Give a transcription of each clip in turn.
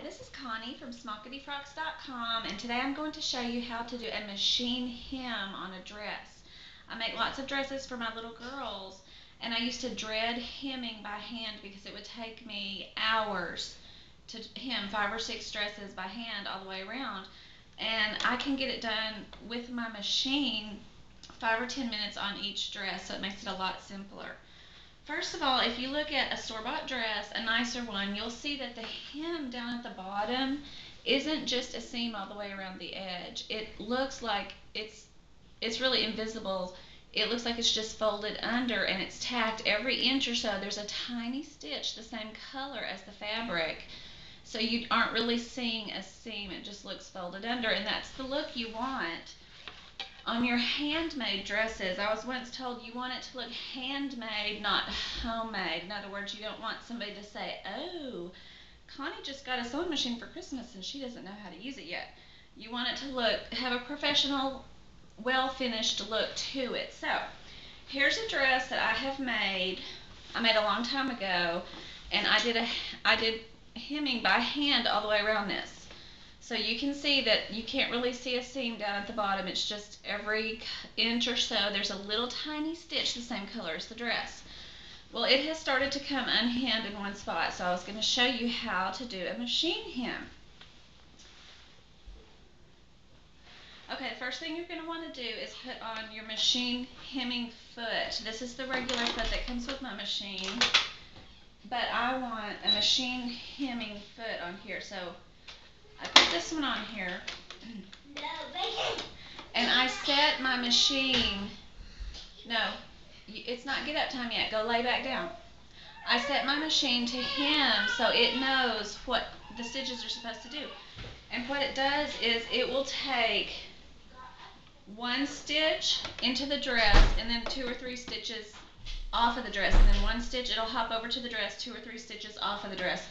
this is Connie from SmockityFrocks.com, and today I'm going to show you how to do a machine hem on a dress. I make lots of dresses for my little girls, and I used to dread hemming by hand because it would take me hours to hem 5 or 6 dresses by hand all the way around. And I can get it done with my machine 5 or 10 minutes on each dress, so it makes it a lot simpler. First of all, if you look at a store-bought dress, a nicer one, you'll see that the hem down at the bottom isn't just a seam all the way around the edge. It looks like it's really invisible. It looks like it's just folded under, and it's tacked every inch or so. There's a tiny stitch the same color as the fabric, so you aren't really seeing a seam. It just looks folded under, and that's the look you want on your handmade dresses. I was once told you want it to look handmade, not homemade. In other words, you don't want somebody to say, oh, Connie just got a sewing machine for Christmas and she doesn't know how to use it yet. You want it to have a professional, well-finished look to it. So here's a dress that I have made. I made a long time ago, and I did hemming by hand all the way around this. So you can see that you can't really see a seam down at the bottom. It's just every inch or so there's a little tiny stitch the same color as the dress. Well, it has started to come unhemmed in one spot, so I was going to show you how to do a machine hem. Okay, the first thing you're going to want to do is put on your machine hemming foot. This is the regular foot that comes with my machine, but I want a machine hemming foot on here, so I put this one on here, and I set my machine, no, it's not get up time yet, go lay back down. I set my machine to hem so it knows what the stitches are supposed to do. And what it does is it will take one stitch into the dress and then 2 or 3 stitches off of the dress, and then one stitch, it'll hop over to the dress, 2 or 3 stitches off of the dress.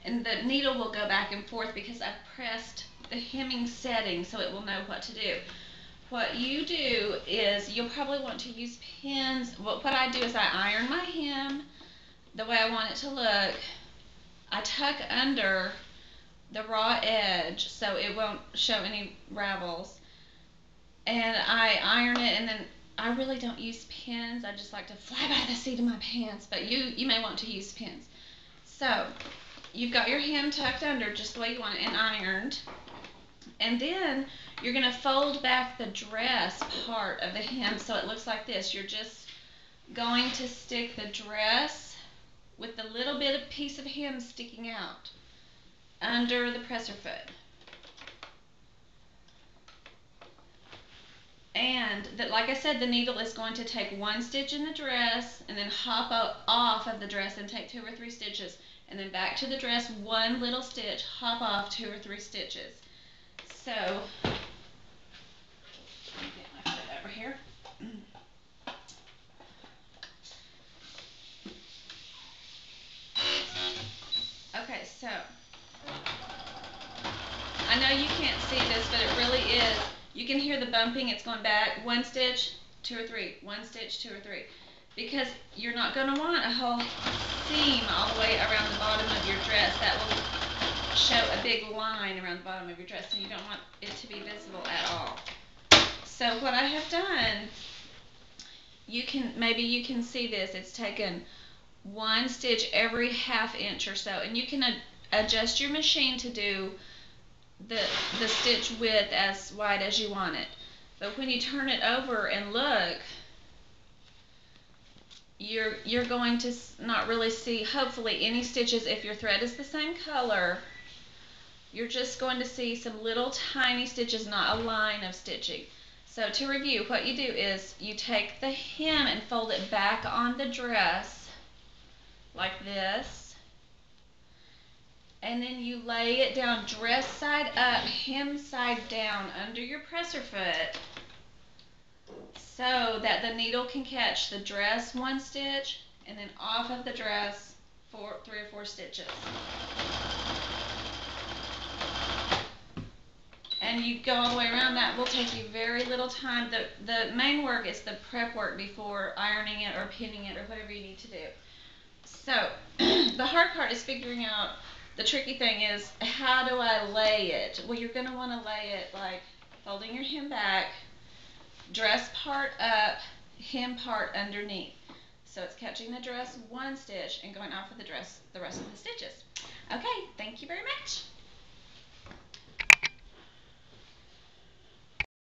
And the needle will go back and forth because I've pressed the hemming setting so it will know what to do. What you do is you'll probably want to use pins. What I do is I iron my hem the way I want it to look. I tuck under the raw edge so it won't show any ravels. And I iron it, and then I really don't use pins. I just like to fly by the seat of my pants, but you may want to use pins. So you've got your hem tucked under just the way you want it and ironed. And then you're going to fold back the dress part of the hem so it looks like this. You're just going to stick the dress with the little bit of piece of hem sticking out under the presser foot. And like I said, the needle is going to take one stitch in the dress and then hop off of the dress and take 2 or 3 stitches, and then back to the dress, one little stitch, hop off 2 or 3 stitches. So, let me get my foot over here. Okay, so, I know you can't see this, but it really is. You can hear the bumping. It's going back 1 stitch, 2 or 3, 1 stitch, 2 or 3, because you're not going to want a whole seam all the way around the bottom of your dress. That will show a big line around the bottom of your dress, and you don't want it to be visible at all. So what I have done, maybe you can see this. It's taken 1 stitch every ½ inch or so, and you can adjust your machine to do the stitch width as wide as you want it. But when you turn it over and look, you're going to not really see, hopefully, any stitches. If your thread is the same color, you're just going to see some little tiny stitches, not a line of stitching. So to review, what you do is you take the hem and fold it back on the dress like this. And then you lay it down dress side up, hem side down under your presser foot so that the needle can catch the dress 1 stitch and then off of the dress 3 or 4 stitches. And you go all the way around. That will take you very little time. The main work is the prep work before ironing it or pinning it or whatever you need to do. So the hard part is figuring out The tricky thing is, how do I lay it? Well, you're going to want to lay it like folding your hem back, dress part up, hem part underneath. So it's catching the dress one stitch and going off of the dress the rest of the stitches. Okay,